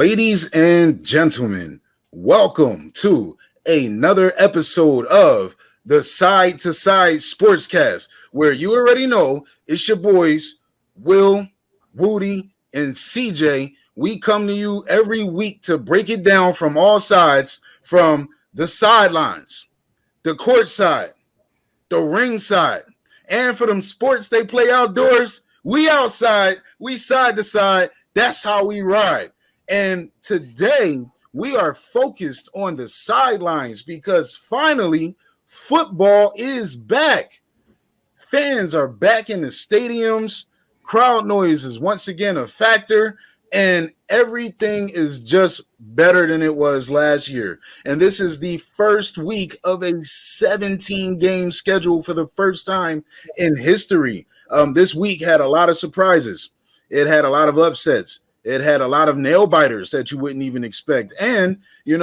Ladies and gentlemen, welcome to another episode of the Side to Side Sportscast, where you already know it's your boys, Will, Woody, and CJ. We come to you every week to break it down from all sides, from the sidelines, the court side, the ring side, and for them sports they play outdoors, we outside, we side to side. That's how we ride. And today we are focused on the sidelines because finally football is back. Fans are back in the stadiums. Crowd noise is once again a factor, and everything is just better than it was last year. And this is the first week of a 17-game schedule for the first time in history. This week had a lot of surprises. It had a lot of upsets. It had a lot of nail biters that you wouldn't even expect. And, it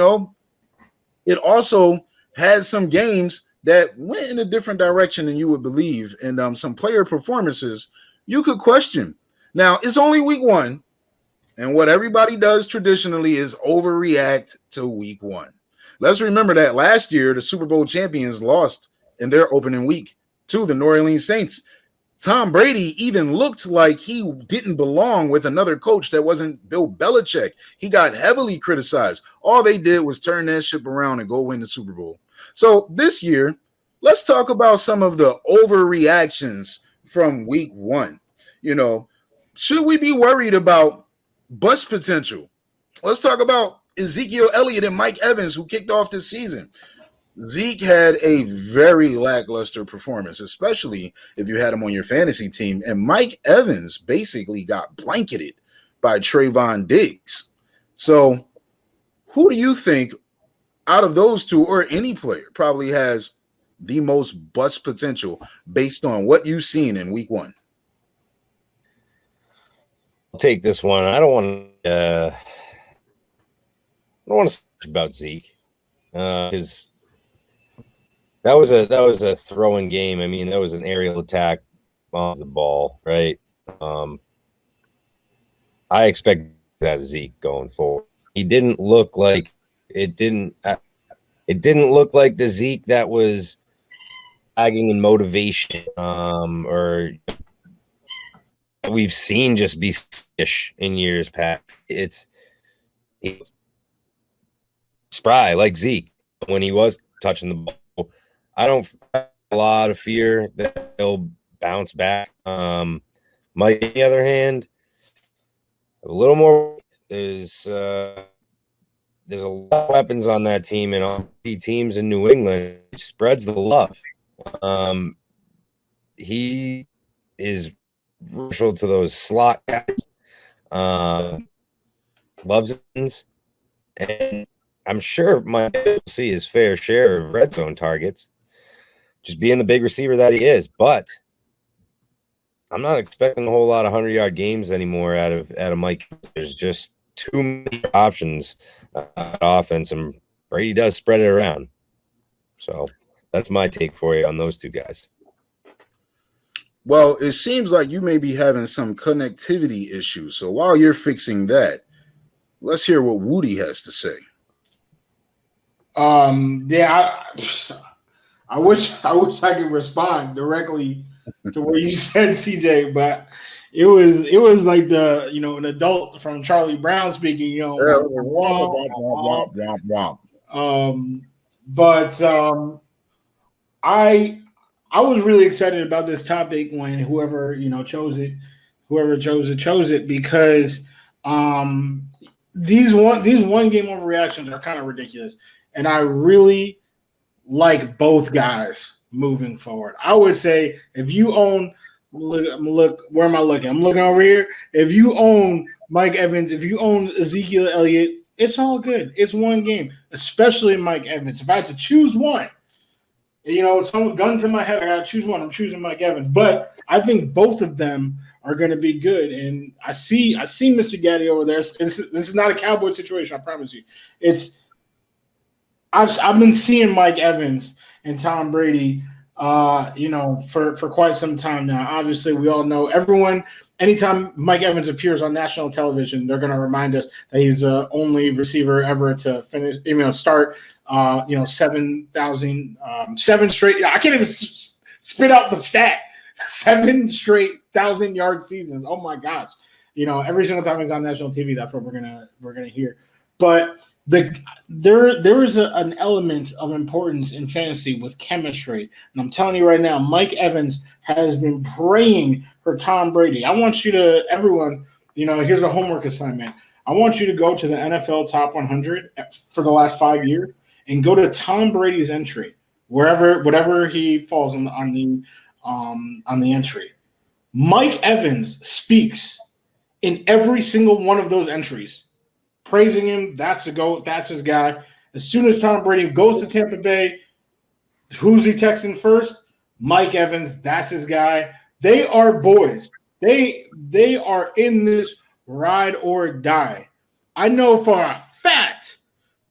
also had some games that went in a different direction than you would believe, and some player performances you could question. Now, it's only week one, and what everybody does traditionally is overreact to week one. Let's remember that last year, the Super Bowl champions lost in their opening week to the New Orleans Saints. Tom Brady even looked like he didn't belong with another coach that wasn't Bill Belichick. He got heavily criticized. All they did was turn that ship around and go win the Super Bowl. So this year, let's talk about some of the overreactions from week one. Should we be worried about bust potential? Let's talk about Ezekiel Elliott and Mike Evans, who kicked off this season. Zeke had a very lackluster performance, especially if you had him on your fantasy team. And Mike Evans basically got blanketed by Trayvon Diggs. So who do you think out of those two, or any player, probably has the most bust potential based on what you've seen in week one? I'll take this one. I don't want to talk about Zeke because that was a throwing game. I mean, that was an aerial attack on the ball, right? I expect that Zeke going forward. He didn't look like it didn't look like the Zeke that was lagging in motivation, or we've seen just be ish in years past. It's spry like Zeke when he was touching the ball. I don't have a lot of fear that he'll bounce back. Mike, on the other hand, a little more. There's a lot of weapons on that team, and all the teams in New England spreads the love. He is crucial to those slot guys. Loves it, and I'm sure Mike will see his fair share of red zone targets, just being the big receiver that he is. But I'm not expecting a whole lot of 100-yard games anymore out of Mike. There's just too many options on offense, and Brady does spread it around. So that's my take for you on those two guys. Well, it seems like you may be having some connectivity issues. So while you're fixing that, let's hear what Woody has to say. I wish I could respond directly to what you said, CJ, but it was like an adult from Charlie Brown speaking, I was really excited about this topic when whoever chose it because these one game overreactions are kind of ridiculous, and I really like both guys moving forward. I would say if you own, look, where am I looking? I'm looking over here. If you own Mike Evans, if you own Ezekiel Elliott, it's all good. It's one game, especially Mike Evans. If I had to choose one, some gun to my head, I got to choose one. I'm choosing Mike Evans, but I think both of them are going to be good. And I see Mr. Gaddy over there. This is not a Cowboy situation. I promise you. I've been seeing Mike Evans and Tom Brady, for quite some time now. Obviously, we all know everyone anytime Mike Evans appears on national television, they're going to remind us that he's the only receiver ever to finish, start, 7,000, 7 straight. I can't even spit out the stat. 7 straight 1,000-yard seasons. Oh my gosh! Every single time he's on national TV, that's what we're gonna hear. But there is an element of importance in fantasy with chemistry, and I'm telling you right now, Mike Evans has been praying for Tom Brady. I want you to, everyone, here's a homework assignment. I want you to go to the NFL Top 100 for the last 5 years and go to Tom Brady's entry, whatever he falls on the entry. Mike Evans speaks in every single one of those entries, praising him. That's the GOAT. That's his guy. As soon as Tom Brady goes to Tampa Bay, who's he texting first? Mike Evans. That's his guy. They are boys. They are in this ride or die. I know for a fact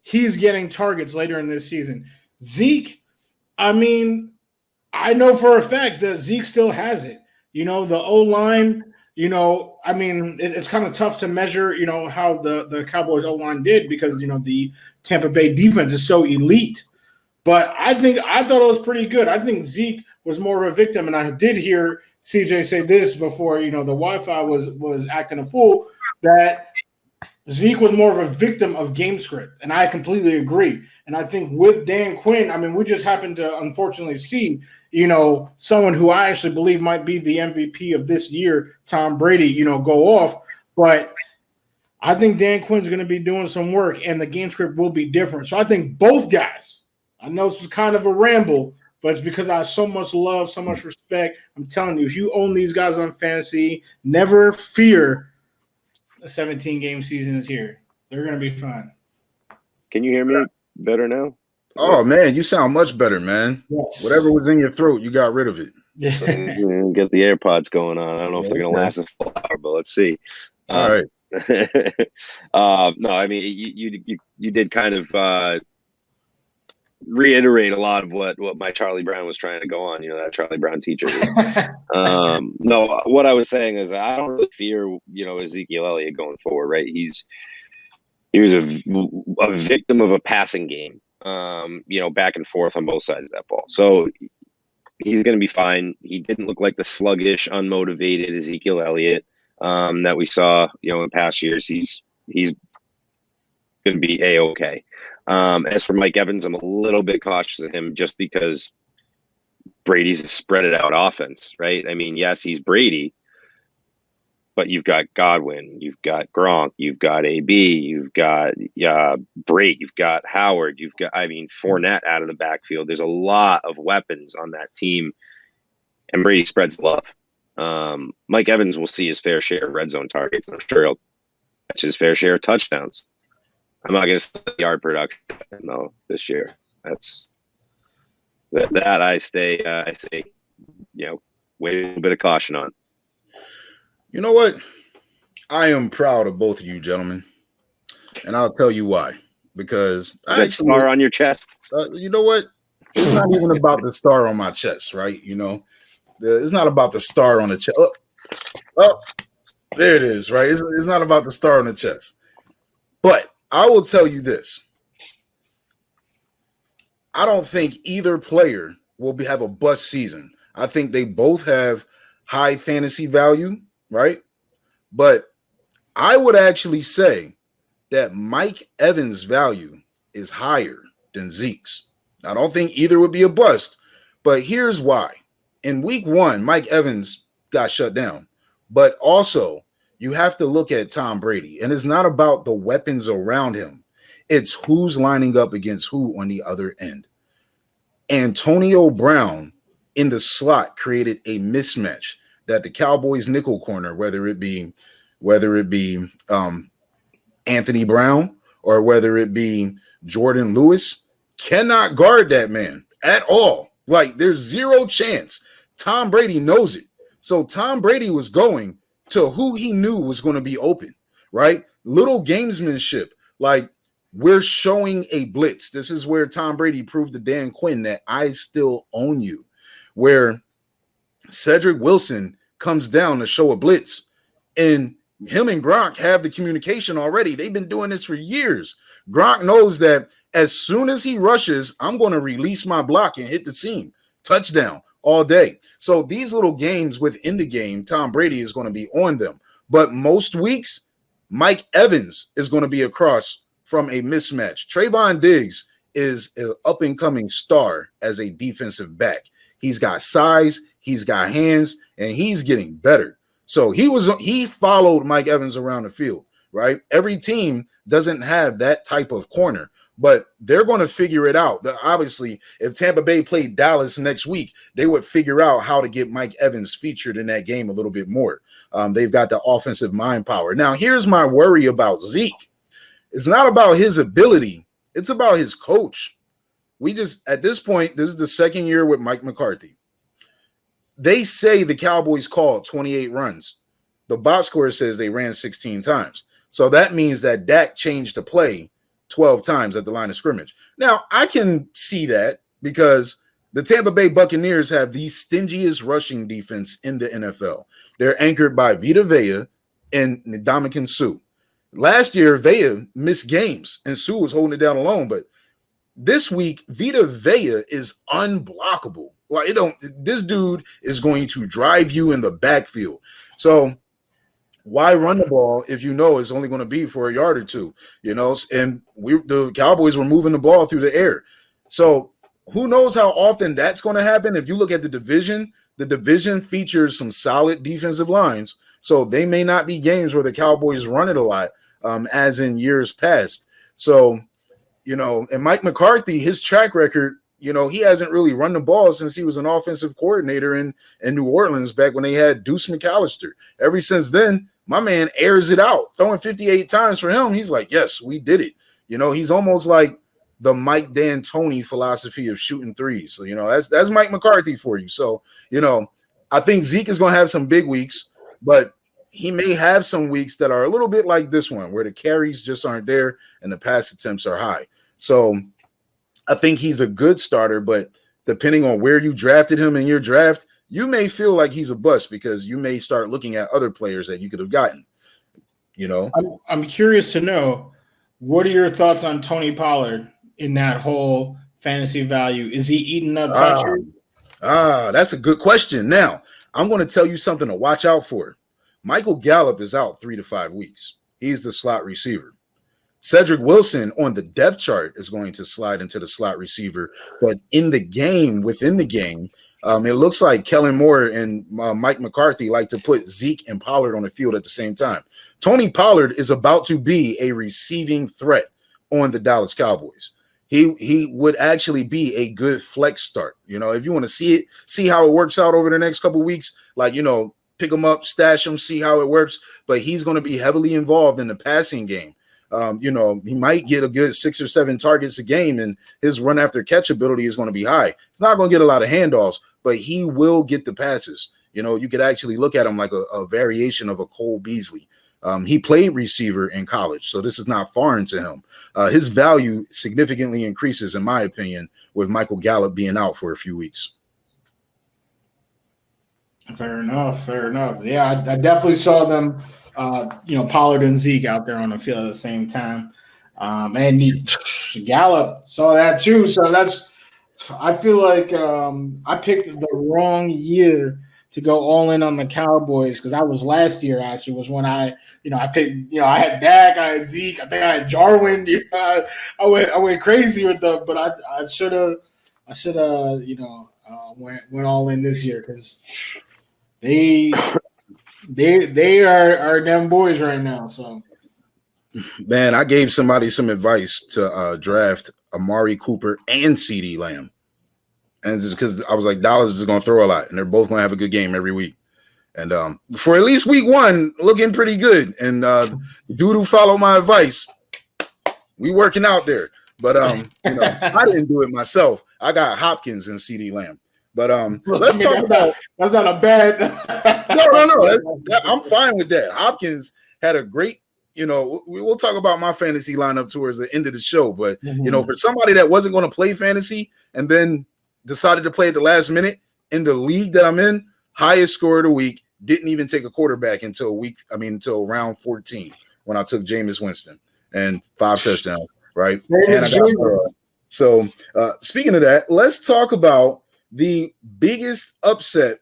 he's getting targets later in this season. Zeke, I know for a fact that Zeke still has it. The O-line, it's kind of tough to measure, how the Cowboys O-line did because, the Tampa Bay defense is so elite. But I thought it was pretty good. I think Zeke was more of a victim, and I did hear CJ say this before, the Wi-Fi was acting a fool, that Zeke was more of a victim of game script, and I completely agree. And I think with Dan Quinn, we just happened to unfortunately see, someone who I actually believe might be the MVP of this year, Tom Brady, go off. But I think Dan Quinn's going to be doing some work, and the game script will be different. So I think both guys, I know this is kind of a ramble, but it's because I have so much love, so much respect. I'm telling you, if you own these guys on fantasy, never fear. The 17-game season is here. They're going to be fun. Can you hear me better now? Oh, man, you sound much better, man. Yes. Whatever was in your throat, you got rid of it. Get the AirPods going on. I don't know if they're going to last a full hour, but let's see. All right. No, you did kind of reiterate a lot of what my Charlie Brown was trying to go on, that Charlie Brown teacher. No, what I was saying is I don't really fear, Ezekiel Elliott going forward, right? He was a victim of a passing game, back and forth on both sides of that ball. So he's going to be fine. He didn't look like the sluggish, unmotivated Ezekiel Elliott that we saw, in past years. He's going to be A-okay. As for Mike Evans, I'm a little bit cautious of him just because Brady's a spread it out offense, right? Yes, he's Brady, but you've got Godwin, you've got Gronk, you've got AB, you've got Brate, you've got Howard, you've got, Fournette out of the backfield. There's a lot of weapons on that team, and Brady spreads love. Mike Evans will see his fair share of red zone targets, and I'm sure he'll catch his fair share of touchdowns. I'm not going to say yard production though this year. That's that I say, wait a little bit of caution on. You know what? I am proud of both of you gentlemen, and I'll tell you why. Because is that star on your chest? You know what? It's not even about the star on my chest, right? It's not about the star on the chest. Oh, there it is, right? It's not about the star on the chest. But I will tell you this. I don't think either player will have a bust season. I think they both have high fantasy value, right? But I would actually say that Mike Evans' value is higher than Zeke's. I don't think either would be a bust, but here's why. In week 1, Mike Evans got shut down, but also you have to look at Tom Brady, and it's not about the weapons around him. It's who's lining up against who on the other end. Antonio Brown in the slot created a mismatch that the Cowboys nickel corner, whether it be Anthony Brown or whether it be Jordan Lewis, cannot guard that man at all. Like, there's zero chance. Tom Brady knows it. So Tom Brady was going to who he knew was going to be open, right? Little gamesmanship. Like, we're showing a blitz. This is where Tom Brady proved to Dan Quinn that I still own you. Where Cedric Wilson comes down to show a blitz, And him and Gronk have the communication already. They've been doing this for years. Gronk knows that as soon as he rushes, I'm going to release my block and hit the seam. Touchdown all day. So these little games within the game, Tom Brady is going to be on them. But most weeks, Mike Evans is going to be across from a mismatch. Trayvon Diggs is an up-and-coming star as a defensive back. He's got size, he's got hands, and he's getting better. So he followed Mike Evans around the field, right? Every team doesn't have that type of corner, but they're going to figure it out. Obviously, if Tampa Bay played Dallas next week, they would figure out how to get Mike Evans featured in that game a little bit more. They've got the offensive mind power. Now, here's my worry about Zeke. It's not about his ability. It's about his coach. At this point, this is the second year with Mike McCarthy. They say the Cowboys called 28 runs. The box score says they ran 16 times. So that means that Dak changed the play 12 times at the line of scrimmage. Now, I can see that because the Tampa Bay Buccaneers have the stingiest rushing defense in the NFL. They're anchored by Vita Vea and Ndamukong Suh. Last year, Vea missed games, and Suh was holding it down alone. But this week, Vita Vea is unblockable. Like this dude is going to drive you in the backfield. So why run the ball if you know it's only going to be for a yard or two? You know, and the Cowboys were moving the ball through the air. So who knows how often that's going to happen? If you look at the division features some solid defensive lines. So they may not be games where the Cowboys run it a lot, as in years past. So, you know, and Mike McCarthy, his track record, you know, he hasn't really run the ball since he was an offensive coordinator in New Orleans back when they had Deuce McAllister. Ever since then, my man airs it out, throwing 58 times for him. He's like, yes, we did it. You know, he's almost like the Mike D'Antoni philosophy of shooting threes. So, you know, that's Mike McCarthy for you. So, you know, I think Zeke is going to have some big weeks, but he may have some weeks that are a little bit like this one where the carries just aren't there and the pass attempts are high. So I think he's a good starter, but depending on where you drafted him in your draft, you may feel like he's a bust because you may start looking at other players that you could have gotten. You know, I'm curious to know, what are your thoughts on Tony Pollard in that whole fantasy value? Is he eating up touches? That's a good question. Now, I'm going to tell you something to watch out for. Michael Gallup is out 3 to 5 weeks. He's the slot receiver. Cedric Wilson on the depth chart is going to slide into the slot receiver, but in the game, within the game, it looks like Kellen Moore and Mike McCarthy like to put Zeke and Pollard on the field at the same time. Tony Pollard is about to be a receiving threat on the Dallas Cowboys. He would actually be a good flex start. You know, if you want to see how it works out over the next couple of weeks, like, you know, pick him up, stash him, see how it works. But he's going to be heavily involved in the passing game. You know, he might get a good 6 or 7 targets a game, and his run after catch ability is going to be high. It's not going to get a lot of handoffs, but he will get the passes. You know, you could actually look at him like a variation of a Cole Beasley. He played receiver in college, so this is not foreign to him. His value significantly increases, in my opinion, with Michael Gallup being out for a few weeks. Fair enough. Yeah, I definitely saw them, you know, Pollard and Zeke out there on the field at the same time. And Gallup saw that too. So I feel like I picked the wrong year to go all in on the Cowboys, because that was last year, actually, was when I picked, you know, I had Dak, I had Zeke, I think I had Jarwin. You know, I went crazy with them, but I should have, you know, went all in this year, because they are them boys right now. So, man, I gave somebody some advice to draft Amari Cooper and CeeDee Lamb. And just because I was like, Dallas is going to throw a lot, and they're both going to have a good game every week. And for at least week 1, looking pretty good. And the dude who followed my advice, we working out there. But you know, I didn't do it myself. I got Hopkins and CeeDee Lamb. But let's talk about that's not a bad. No. I'm fine with that. Hopkins had a great. You know, we'll talk about my fantasy lineup towards the end of the show. But you know, for somebody that wasn't going to play fantasy and then decided to play at the last minute in the league that I'm in, highest score of the week, didn't even take a quarterback until round 14 when I took Jameis Winston and 5 touchdowns, right? And I got speaking of that, let's talk about the biggest upset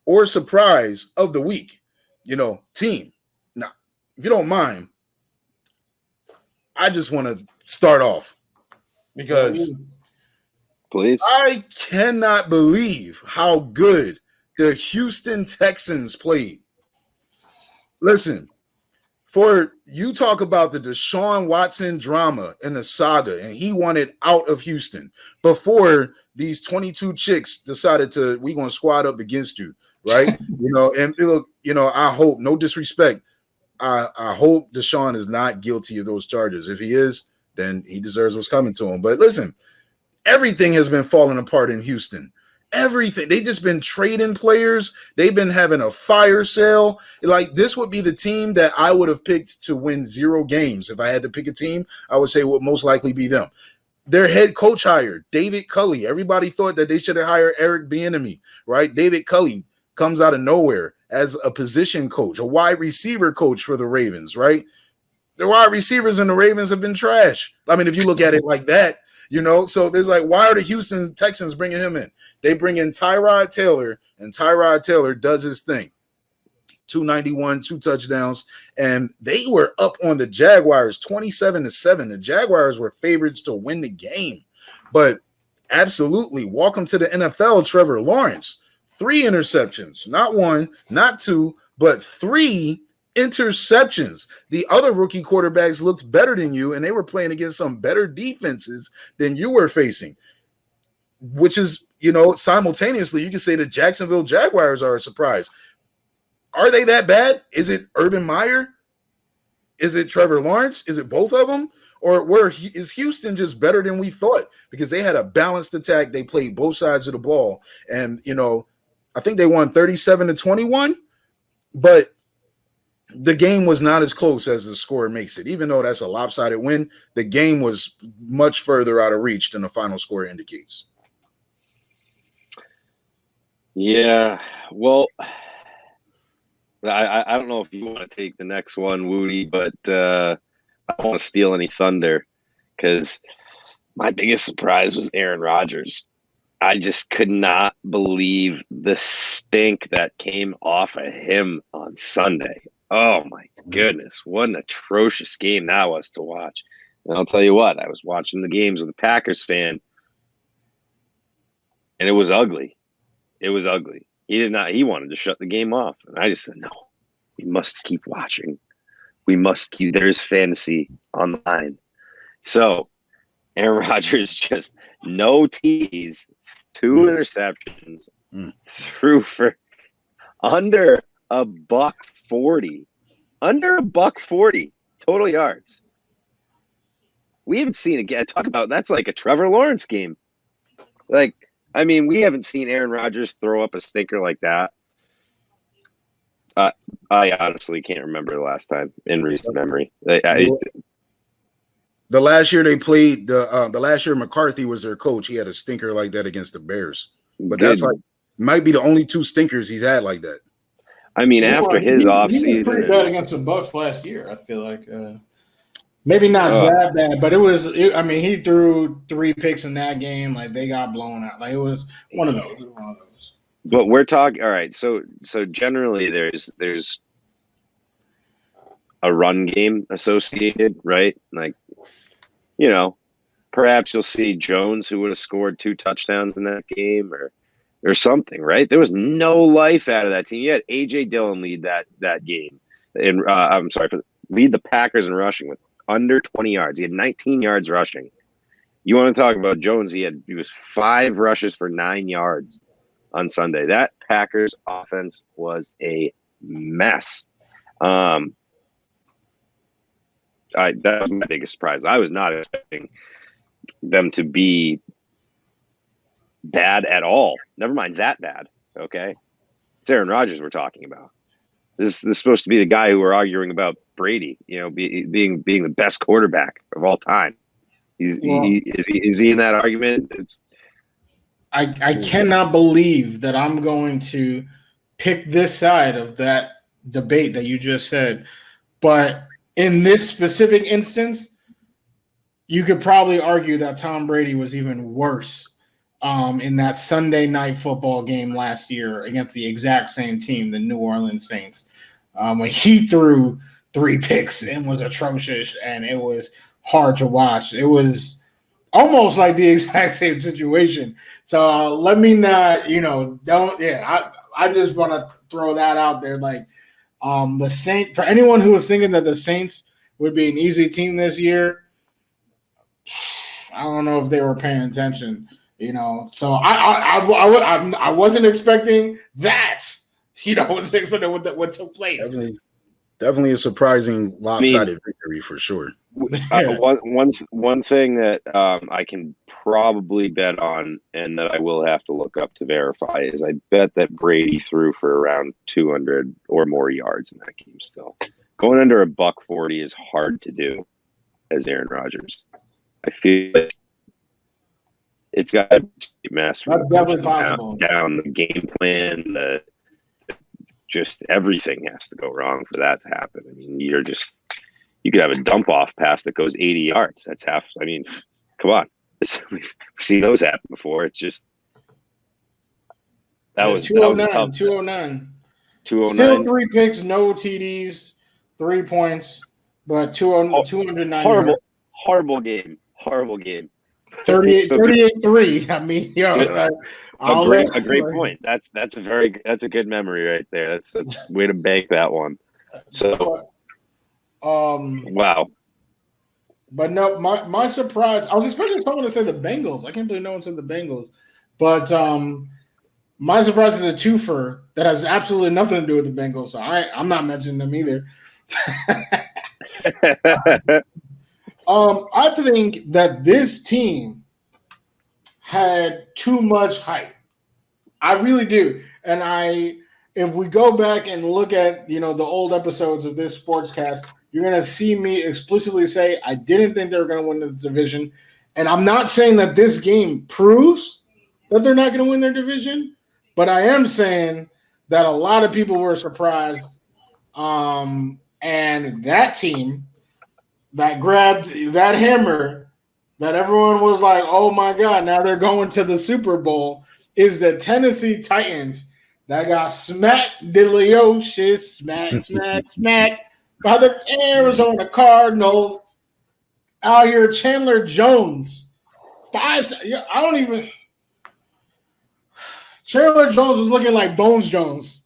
or surprise of the week, team. Now, if you don't mind, I just want to start off because please, I cannot believe how good the Houston Texans played. Listen, for you talk about the Deshaun Watson drama and the saga, and he wanted out of Houston before these 22 chicks decided we going to squad up against you, right? And look, I hope, no disrespect, I hope Deshaun is not guilty of those charges. If he is, then he deserves what's coming to him. But listen, everything has been falling apart in Houston. Everything. They just been trading players. They've been having a fire sale. Like, this would be the team that I would have picked to win 0 games. If I had to pick a team, I would say it would most likely be them. Their head coach hired David Culley. Everybody thought that they should have hired Eric Bieniemy, right? David Culley comes out of nowhere as a position coach, a wide receiver coach for the Ravens, right? The wide receivers in the Ravens have been trash. I mean, if you look at it like that, so there's like, why are the Houston Texans bringing him in? They bring in Tyrod Taylor, and Tyrod Taylor does his thing. 291, 2 touchdowns, and they were up on the Jaguars 27-7. The Jaguars were favorites to win the game. But absolutely, welcome to the NFL, Trevor Lawrence. 3 interceptions, not 1, not 2, but 3 interceptions. The other rookie quarterbacks looked better than you, and they were playing against some better defenses than you were facing, which is, simultaneously, you can say the Jacksonville Jaguars are a surprise. Are they that bad? Is it Urban Meyer? Is it Trevor Lawrence? Is it both of them? Or is Houston just better than we thought? Because they had a balanced attack. They played both sides of the ball. And, I think they won 37-21, but the game was not as close as the score makes it. Even though that's a lopsided win, the game was much further out of reach than the final score indicates. Yeah, well, I don't know if you want to take the next one, Woody, but I don't want to steal any thunder because my biggest surprise was Aaron Rodgers. I just could not believe the stink that came off of him on Sunday. Oh, my goodness. What an atrocious game that was to watch. And I'll tell you what, I was watching the games with a Packers fan, and it was ugly. It was ugly. He wanted to shut the game off. And I just said, no, we must keep watching. There's fantasy on the line. So Aaron Rodgers just no tease, 2 interceptions, threw for under $140. Under $140 total yards. We haven't seen again. Talk about that's like a Trevor Lawrence game. We haven't seen Aaron Rodgers throw up a stinker like that. I honestly can't remember the last time in recent memory. The last year they played, the last year McCarthy was their coach. He had a stinker like that against the Bears. But that's might be the only 2 stinkers he's had like that. After his offseason, he was pretty bad against the Bucs last year. I feel like maybe not that bad, but he threw 3 picks in that game. Like, they got blown out. Like, it was one of those. But we're talking. All right, so generally there's a run game associated, right? Like, perhaps you'll see Jones, who would have scored 2 touchdowns in that game, or something, right? There was no life out of that team. You had A.J. Dillon lead that game, and lead the Packers in rushing with under 20 yards. He had 19 yards rushing. You want to talk about Jones? He was 5 rushes for 9 yards on Sunday. That Packers offense was a mess. That was my biggest surprise. I was not expecting them to be bad at all. Never mind that bad. Okay, it's Aaron Rodgers we're talking about. This is supposed to be the guy who we're arguing about Brady. Being the best quarterback of all time. Is he in that argument? I cannot believe that I'm going to pick this side of that debate that you just said. But in this specific instance, you could probably argue that Tom Brady was even worse in that Sunday night football game last year against the exact same team, the New Orleans Saints, when he threw 3 picks and was atrocious, and it was hard to watch. It was almost like the exact same situation. So let me not, I just want to throw that out there. Like the Saints, for anyone who was thinking that the Saints would be an easy team this year, I don't know if they were paying attention, So I wasn't expecting that. I wasn't expecting what took place. Definitely a surprising lopsided victory for sure. One thing that I can probably bet on, and that I will have to look up to verify, is I bet that Brady threw for around 200 or more yards in that game. Still, going under $140 is hard to do as Aaron Rodgers. I feel like it's got to be master. That's definitely possible. Down the game plan, just everything has to go wrong for that to happen. I mean, you could have a dump off pass that goes 80 yards. That's half. I mean, come on. We've seen those happen before. It's just that was 209. 209. Still 3 picks, no TDs, 3 points, but 209. Horrible game. 38-3. I mean, a great point. That's a good memory right there. That's a way to bank that one. So wow. But no, my surprise, I was expecting someone to say the Bengals. I can't believe no one said the Bengals. But my surprise is a twofer that has absolutely nothing to do with the Bengals. So I'm not mentioning them either. I think that this team had too much hype. I really do. And if we go back and look at, the old episodes of this sportscast, you're going to see me explicitly say I didn't think they were going to win the division. And I'm not saying that this game proves that they're not going to win their division, but I am saying that a lot of people were surprised. And that team that grabbed that hammer that everyone was like, oh my God, now they're going to the Super Bowl, is the Tennessee Titans that got smacked delicious, smack by the Arizona Cardinals. Out here, Chandler Jones. Chandler Jones was looking like Bones Jones.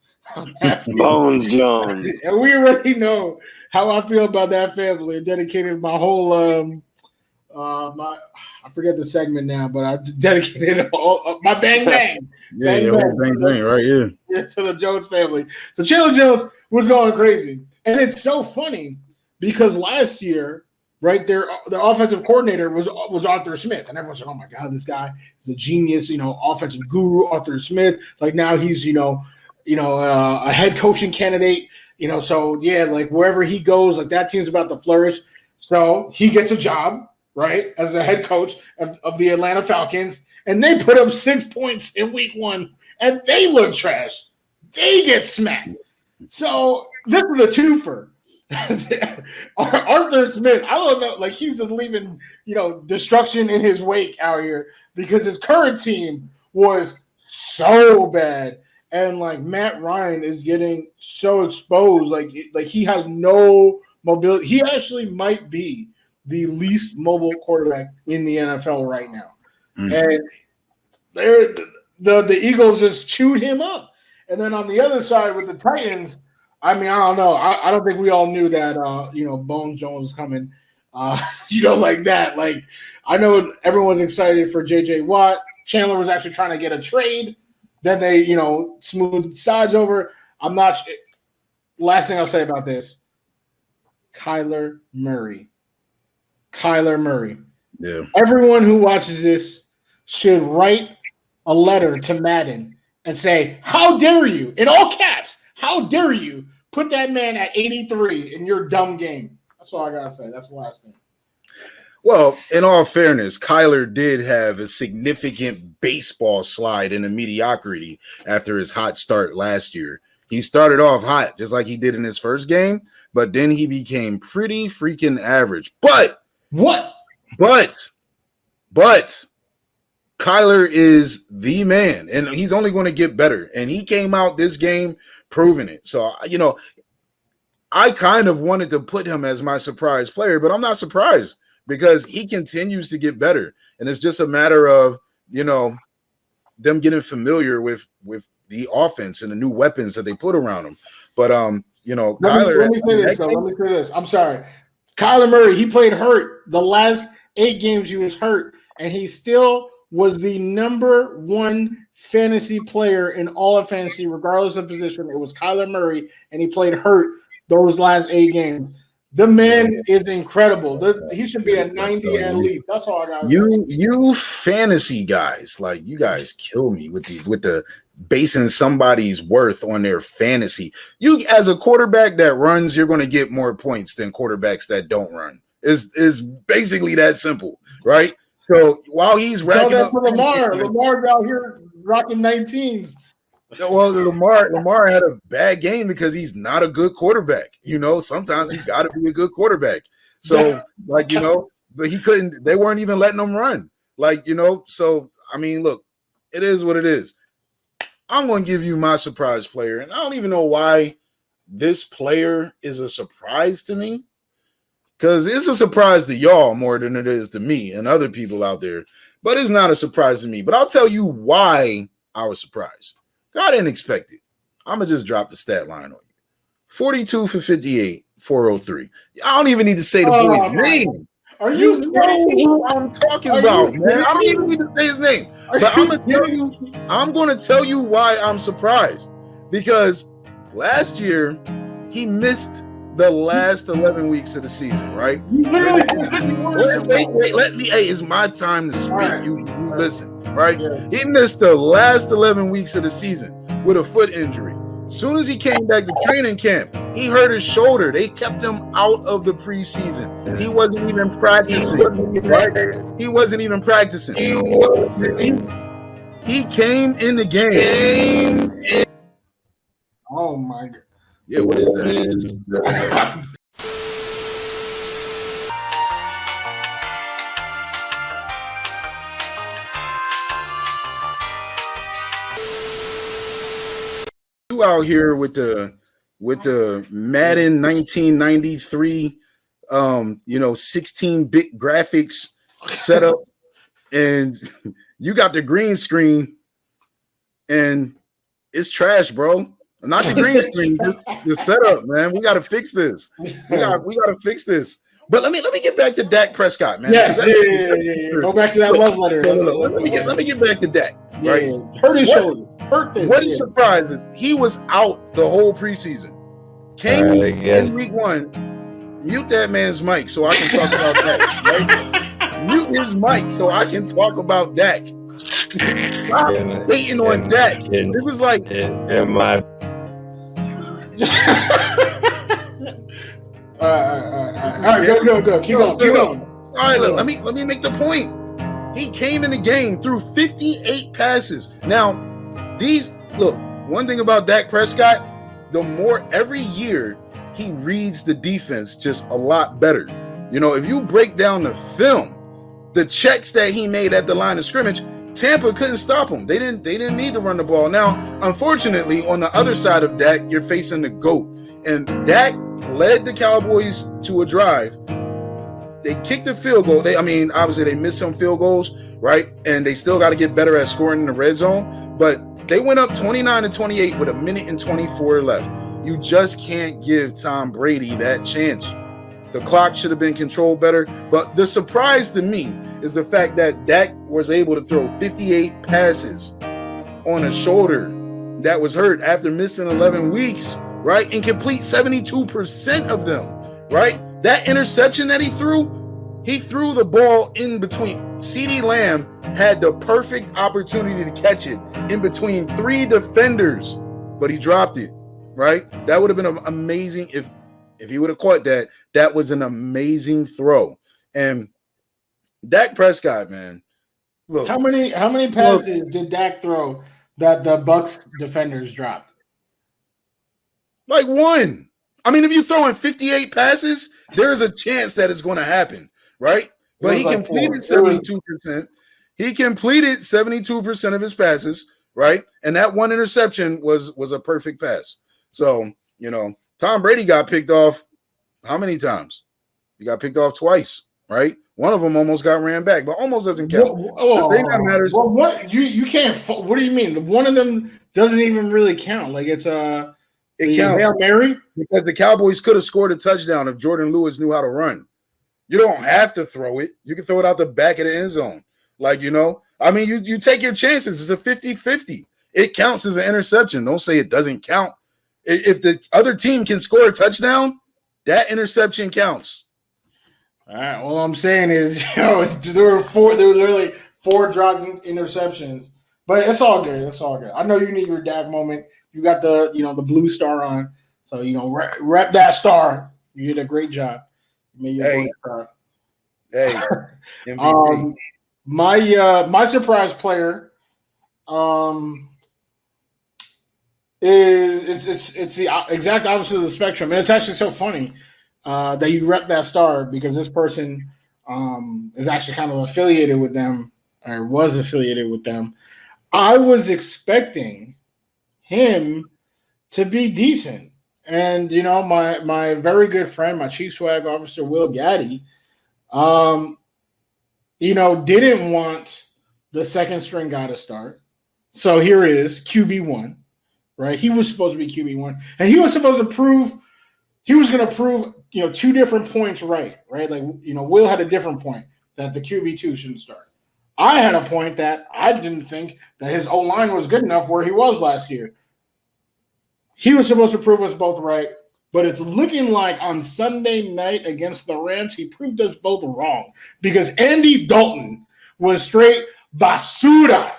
Bones Jones. And we already know how I feel about that family. I dedicated my whole I forget the segment now, but I dedicated my bang bang. Yeah, your whole bang bang right here. Yeah, to the Jones family. So Chandler Jones was going crazy. And it's so funny because last year, right there, the offensive coordinator was Arthur Smith. And everyone's like, oh my God, this guy is a genius, offensive guru, Arthur Smith. Like now he's, a head coaching candidate, so yeah, like wherever he goes, like that team's about to flourish. So he gets a job, right, as the head coach of the Atlanta Falcons, and they put up 6 points in week 1, and they look trash. They get smacked. So this is a twofer. Arthur Smith, I don't know, like he's just leaving, destruction in his wake out here because his current team was so bad. And like Matt Ryan is getting so exposed, like he has no mobility. He actually might be the least mobile quarterback in the NFL right now. And the Eagles just chewed him up. And then on the other side with the Titans, I mean, I don't know. I don't think we all knew that Bones Jones was coming. Like that. Like I know everyone was excited for JJ Watt. Chandler was actually trying to get a trade. Then they, smoothed the sides over. I'm not – last thing I'll say about this, Kyler Murray. Yeah. Everyone who watches this should write a letter to Madden and say, how dare you, in all caps, how dare you put that man at 83 in your dumb game. That's all I got to say. That's the last thing. Well, in all fairness, Kyler did have a significant baseball slide into mediocrity after his hot start last year. He started off hot, just like he did in his first game, but then he became pretty freaking average. But What? Kyler is the man, and he's only going to get better. And he came out this game proving it. So, I kind of wanted to put him as my surprise player, but I'm not surprised because he continues to get better. And it's just a matter of, them getting familiar with the offense and the new weapons that they put around him. But Kyler. Let me say this. I'm sorry. Kyler Murray, he played hurt the last 8 games. He was hurt, and he still was the number 1 fantasy player in all of fantasy, regardless of position. It was Kyler Murray, and he played hurt those last 8 games. The man is incredible. He should be at 90 at least. That's all I got. You fantasy guys, like, you guys kill me with the basing somebody's worth on their fantasy. You, as a quarterback that runs, you're going to get more points than quarterbacks that don't run. Is basically that simple, right? So while he's racking up, Lamar's out here rocking 19s. Well, Lamar had a bad game because he's not a good quarterback. Sometimes you got to be a good quarterback. So, but he couldn't. They weren't even letting him run. So I mean, look, it is what it is. I'm going to give you my surprise player, and I don't even know why this player is a surprise to me, because it's a surprise to y'all more than it is to me and other people out there. But it's not a surprise to me. But I'll tell you why I was surprised. I didn't expect it. I'm going to just drop the stat line on you. 42 for 58, 403. I don't even need to say the boy's name. Are you know who I'm talking about, man? I don't even need to say his name. But I'm going to tell you why I'm surprised. Because last year, he missed the last 11 weeks of the season, right? Wait, let me, hey, it's my time to speak. Right. You listen, right? Yeah. He missed the last 11 weeks of the season with a foot injury. As soon as he came back to training camp, he hurt his shoulder. They kept him out of the preseason. He wasn't even practicing, right? He wasn't even practicing. He came in the game. Oh, my God. Yeah, what is that? You out here with the Madden 1993 16-bit graphics setup, and you got the green screen, and it's trash, bro. Not the green screen, the setup, man. We got to fix this. We got to fix this. But let me get back to Dak Prescott, man. Yes, yeah. Go back to that love letter. Let me get back to Dak. Right? Yeah. Hurt his shoulder. Hurt this. What surprises? He was out the whole preseason. Came in week 1. Mute that man's mic so I can talk about Dak. Right? Mute his mic so I can talk about Dak. Stop waiting on Dak. This is like All right, go. Keep going. All right, look, let me make the point. He came in the game through 58 passes. Now, one thing about Dak Prescott, the more every year he reads the defense just a lot better. If you break down the film, the checks that he made at the line of scrimmage, Tampa couldn't stop him. They didn't need to run the ball. Now, unfortunately, on the other side of Dak, you're facing the GOAT. And Dak led the Cowboys to a drive. They kicked the field goal. Obviously they missed some field goals, right? And they still got to get better at scoring in the red zone. But they went up 29-28 with 1:24 left. You just can't give Tom Brady that chance. The clock should have been controlled better. But the surprise to me is the fact that Dak was able to throw 58 passes on a shoulder that was hurt after missing 11 weeks, right? And complete 72% of them, right? That interception that he threw the ball in between. CeeDee Lamb had the perfect opportunity to catch it in between 3 defenders, but he dropped it, right? That would have been amazing if he would have caught that. That was an amazing throw. And Dak Prescott, man. Look, How many passes did Dak throw that the Bucks defenders dropped? like one. I mean, if you throw in 58 passes, there is a chance that it's going to happen, right? But he like completed 4. 72%. He completed 72% of his passes, right? And that one interception was a perfect pass. So, Tom Brady got picked off how many times? He got picked off twice, right? One of them almost got ran back, but almost doesn't count. The thing that matters. Well, what you can't? What do you mean? One of them doesn't even really count. Like it's it counts Hail Mary, because the Cowboys could have scored a touchdown if Jordan Lewis knew how to run. You don't have to throw it. You can throw it out the back of the end zone. I mean, you take your chances. It's a 50-50. It counts as an interception. Don't say it doesn't count. If the other team can score a touchdown, that interception counts. All right. All I'm saying is, there were literally 4 dropped interceptions, but it's all good. It's all good. I know you need your Dak moment. You got the blue star on, so rep that star. You did a great job. Hey, MVP. My surprise player, is it's the exact opposite of the spectrum, and it's actually so funny that you rep that star because this person is actually kind of affiliated with them or was affiliated with them. I was expecting him to be decent, and my very good friend, my chief swag officer Will Gaddy, didn't want the second string guy to start. So here it is, QB1, right? He was supposed to be QB1, and he was supposed to prove he was going to prove 2 different points right? Like Will had a different point that the QB2 shouldn't start. I had a point that I didn't think that his O-line was good enough where he was last year. He was supposed to prove us both right, but it's looking like on Sunday night against the Rams, he proved us both wrong because Andy Dalton was straight basura.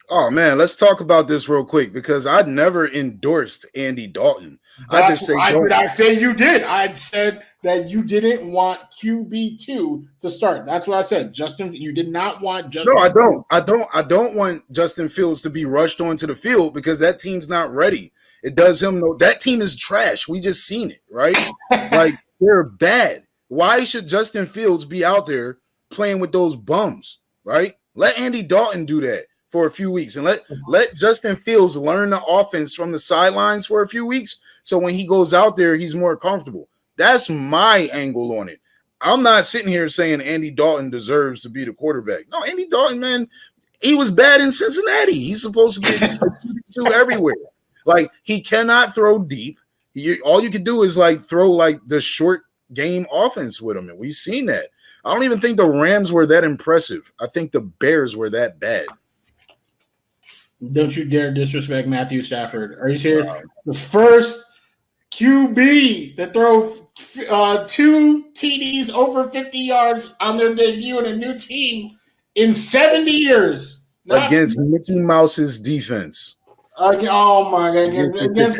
Oh, man, let's talk about this real quick because I'd never endorsed Andy Dalton. Why did I say you did? I said that you didn't want QB2 to start. That's what I said. Justin, you did not want Justin. No, I don't want Justin Fields to be rushed onto the field because that team's not ready. It does him no. That team is trash. We just seen it, right? Like they're bad. Why should Justin Fields be out there playing with those bums, right? Let Andy Dalton do that for a few weeks and let Justin Fields learn the offense from the sidelines for a few weeks. So when he goes out there, he's more comfortable. That's my angle on it. I'm not sitting here saying Andy Dalton deserves to be the quarterback. No, Andy Dalton, man, he was bad in Cincinnati. He's supposed to be a QB2 everywhere. Like he cannot throw deep. All you can do is throw the short game offense with him, and we've seen that. I don't even think the Rams were that impressive. I think the Bears were that bad. Don't you dare disrespect Matthew Stafford. Are you serious? Wow. The first QB that throw 2 TDs over 50 yards on their debut in a new team in 70 years. Against Mickey Mouse's defense. Oh, my God. Against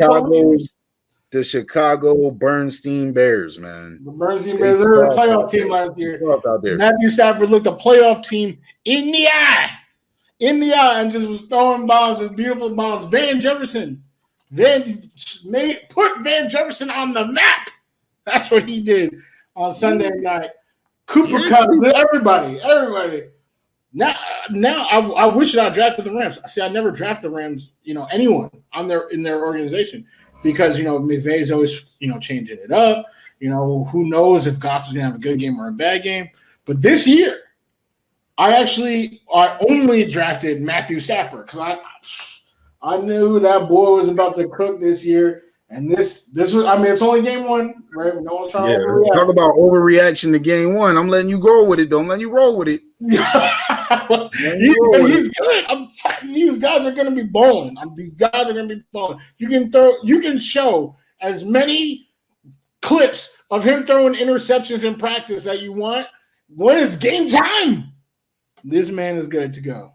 the Chicago Bernstein Bears, man. The Bernstein Bears, they were a playoff team last year. Matthew Stafford looked a playoff team in the eye, and just was throwing bombs, just beautiful bombs. Van Jefferson put Van Jefferson on the map. That's what he did on Sunday night. Cooper Cup, everybody. Now I wish that I drafted the Rams. See, I never drafted the Rams, anyone in their organization because, McVay's always, changing it up. Who knows if Goff is going to have a good game or a bad game. But this year, I only drafted Matthew Stafford because I knew that boy was about to cook this year. And this was, it's only game 1, right? No one's trying to overreact. Talk about overreaction to game 1. I'm letting you go with it. Don't let you roll with it. He's good. These guys are going to be bowling. These guys are going to be bowling. You can show as many clips of him throwing interceptions in practice that you want. When it's game time, this man is good to go.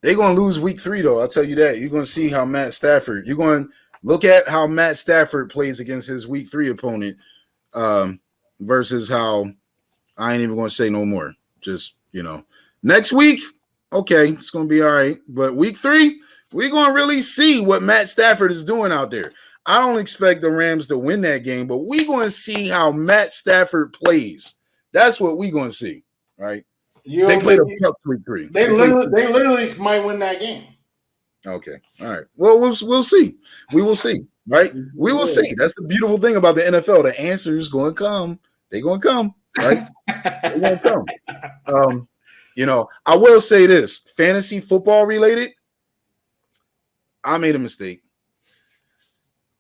They're going to lose week 3, though. I'll tell you that. You're going to see how Matt Stafford. You're going to look at how Matt Stafford plays against his week 3 opponent versus how I ain't even going to say no more. Just Next week, okay, it's going to be all right. But week 3, we're going to really see what Matt Stafford is doing out there. I don't expect the Rams to win that game, but we're going to see how Matt Stafford plays. That's what we're going to see, right? They played a tough week 3. They literally might win that game. Okay, all right. Well, we'll see. We will see, right? We will see. That's the beautiful thing about the NFL. The answer is going to come. They're going to come, right? They're going to come. I will say this: fantasy football related. I made a mistake.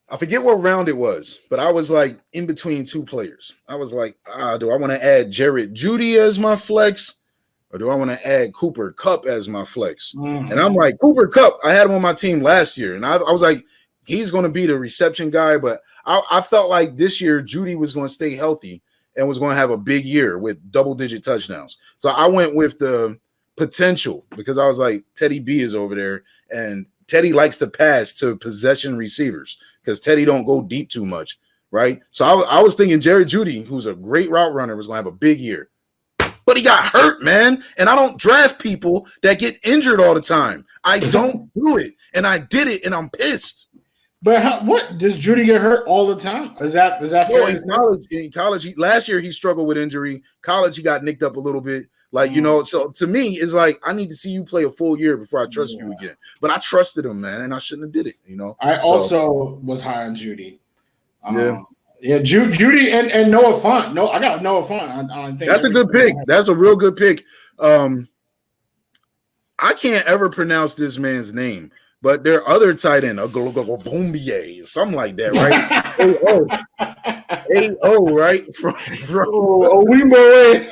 I forget what round it was, but I was like in between 2 players. I was like, do I want to add Jared Jeudy as my flex, or do I want to add Cooper Kupp as my flex? Mm-hmm. And I'm like, Cooper Kupp, I had him on my team last year, and I was like, he's going to be the reception guy, but I felt like this year Jeudy was going to stay healthy and was going to have a big year with double-digit touchdowns. So I went with the potential because I was like, Teddy B is over there, and Teddy likes to pass to possession receivers because Teddy don't go deep too much, right? So I was thinking Jared Jeudy, who's a great route runner, was going to have a big year. But he got hurt, man, and I don't draft people that get injured all the time. I don't do it, and I did it, and I'm pissed. But what does Jeudy get hurt all the time? Is that fair? In college, last year he struggled with injury. College, he got nicked up a little bit. So to me, it's like I need to see you play a full year before I trust you again. But I trusted him, man, and I shouldn't have did it. I also was high on Jeudy. Jeudy and Noah Fant. No, I got Noah Fant. I think that's a good pick. That's a real good pick. I can't ever pronounce this man's name, but their other tight end, a Bombier, something like that, right? A-O, right? From Owimaway.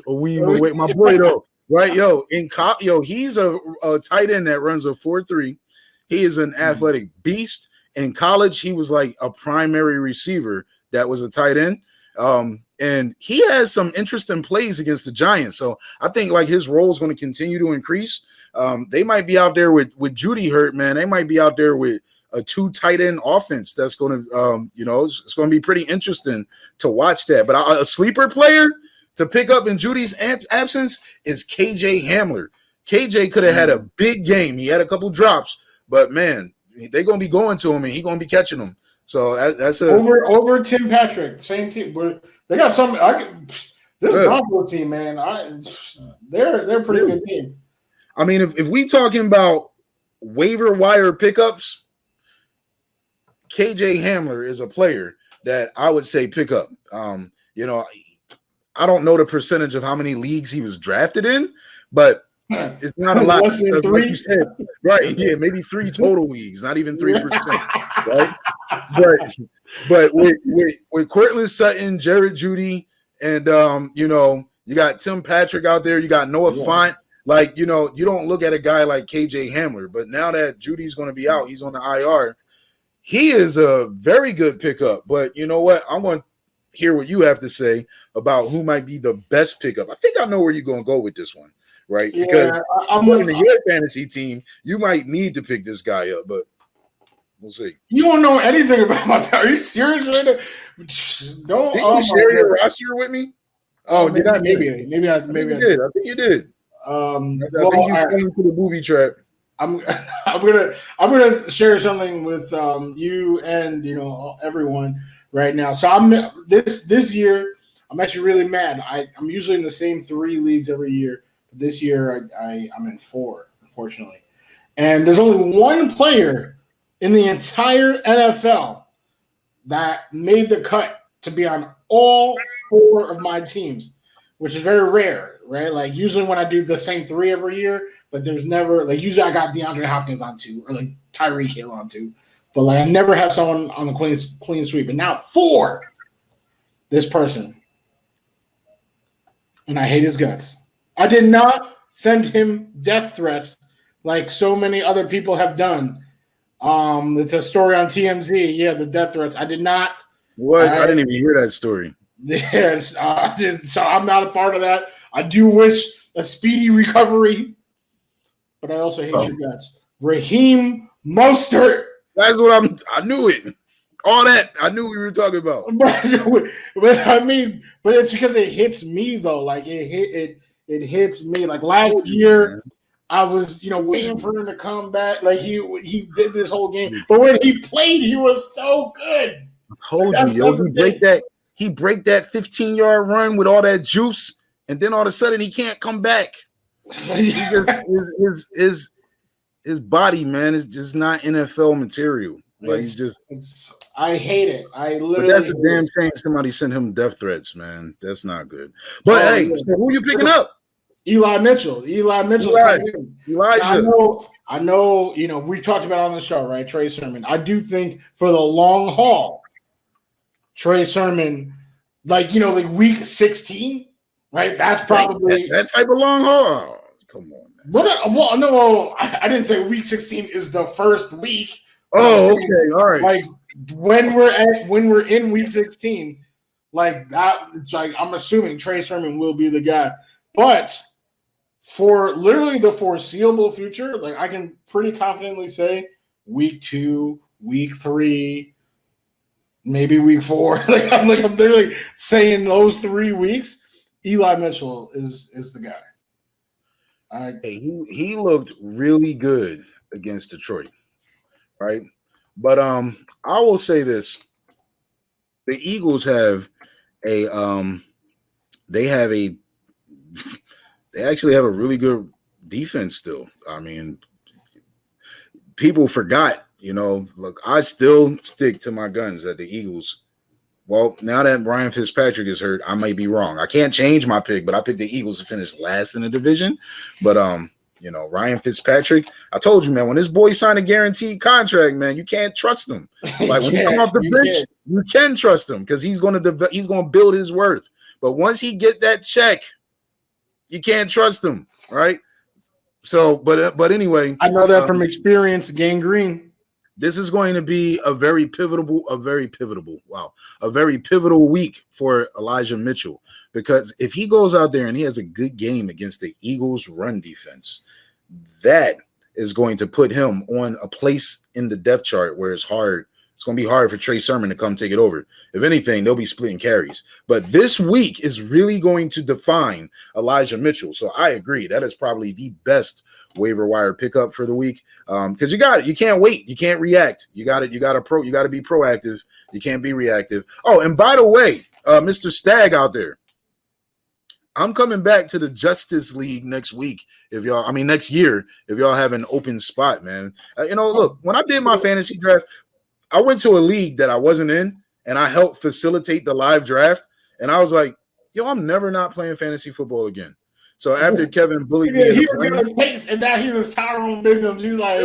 Owimaway, my boy, though, right? He's a tight end that runs a 4.3. He is an athletic beast. In college, he was like a primary receiver that was a tight end. And he has some interesting plays against the Giants. So I think like his role is going to continue to increase. They might be out there with Jeudy hurt, man. They might be out there with a 2 tight end offense. That's going to, it's going to be pretty interesting to watch that. But a sleeper player to pick up in Judy's absence is KJ Hamler. KJ could have had a big game. He had a couple drops, but man, they're going to be going to him and he's going to be catching them. So that's over Tim Patrick, same team. They got some. This Broncos team, man, they're a pretty good team. I mean, if we talking about waiver wire pickups, KJ Hamler is a player that I would say pick up. I don't know the percentage of how many leagues he was drafted in, but it's not a lot. Less than 3? Like you said, right? Yeah, maybe 3 total leagues, not even 3%, right? But with Courtland Sutton, Jared Jeudy, and you got Tim Patrick out there, you got Noah Fant. Like, you don't look at a guy like KJ Hamler, but now that Judy's going to be out, he's on the IR. He is a very good pickup. But you know what? I'm going to hear what you have to say about who might be the best pickup. I think I know where you're going to go with this one, right? Yeah, because I'm looking at your fantasy team, you might need to pick this guy up, but we'll see. You don't know anything about my. Are you serious right now? No. Did you share your roster with me? Oh, did I? Maybe I did. I think you did. I think you fell into the movie trap. I'm gonna share something with you and everyone right now. So I'm this year. I'm actually really mad. I'm usually in the same 3 leagues every year. This year I'm in 4, unfortunately, and there's only one player in the entire NFL that made the cut to be on all 4 of my teams, which is very rare, right? Like usually when I do the same 3 every year, but there's never like usually I got DeAndre Hopkins on 2 or like Tyreek Hill on 2, but like I never have someone on the clean sweep. But now 4, this person, and I hate his guts. I did not send him death threats like so many other people have done. It's a story on TMZ. Yeah, the death threats. I did not. What? I didn't even hear that story. Yes, so I'm not a part of that. I do wish a speedy recovery, but I also hate your guts. Raheem Mostert. That's what I knew it. All that. I knew we were talking about. But I mean, but it's because it hits me though. Like it hits me. Like last year, man. I was waiting for him to come back. Like he did this whole game, but when he played, he was so good. I told you, yo, he break that 15-yard run with all that juice, and then all of a sudden he can't come back. His body, man, is just not NFL material. Like he's just. I hate it. I literally. But that's a damn shame. Somebody sent him death threats, man. That's not good. But hey, yeah. So who you picking up? Eli Mitchell. Elijah. I know. We talked about it on the show, right? Trey Sermon. I do think for the long haul, Trey Sermon, like week 16, right? That's probably that type of long haul. Oh, come on, man. No, I didn't say week 16 is the first week. Oh, okay, all right. Like when we're in week 16, like that. Like I'm assuming Trey Sermon will be the guy, but for literally the foreseeable future, like I can pretty confidently say week 2, week 3, maybe week 4. I'm literally saying those 3 weeks. Eli Mitchell is the guy. All right. Hey, he looked really good against Detroit, right? But I will say this: the Eagles have they actually have a really good defense still. I mean, people forgot, look, I still stick to my guns that the Eagles, well, now that Ryan Fitzpatrick is hurt, I might be wrong. I can't change my pick, but I picked the Eagles to finish last in the division. But, Ryan Fitzpatrick, I told you, man, when this boy signed a guaranteed contract, man, you can't trust him. Like when he come off the bench, you can trust him because he's going to build his worth. But once he get that check, you can't trust him, right? So, but anyway, I know that from experience. Gangrene. This is going to be a very pivotal week for Elijah Mitchell, because if he goes out there and he has a good game against the Eagles' run defense, that is going to put him on a place in the depth chart where it's hard. It's going to be hard for Trey Sermon to come take it over. If anything, they'll be splitting carries. But this week is really going to define Elijah Mitchell. So I agree. That is probably the best waiver wire pickup for the week. Because you got it. You can't wait. You can't react. You got to be proactive. You can't be reactive. Oh, and by the way, Mr. Stagg out there, I'm coming back to the Justice League next year, if y'all have an open spot, man. Look, when I did my fantasy draft, I went to a league that I wasn't in, and I helped facilitate the live draft. And I was like, yo, I'm never not playing fantasy football again. So after Kevin bullied me, he was in the pace, and now he was Tyrone Biggums. He's like,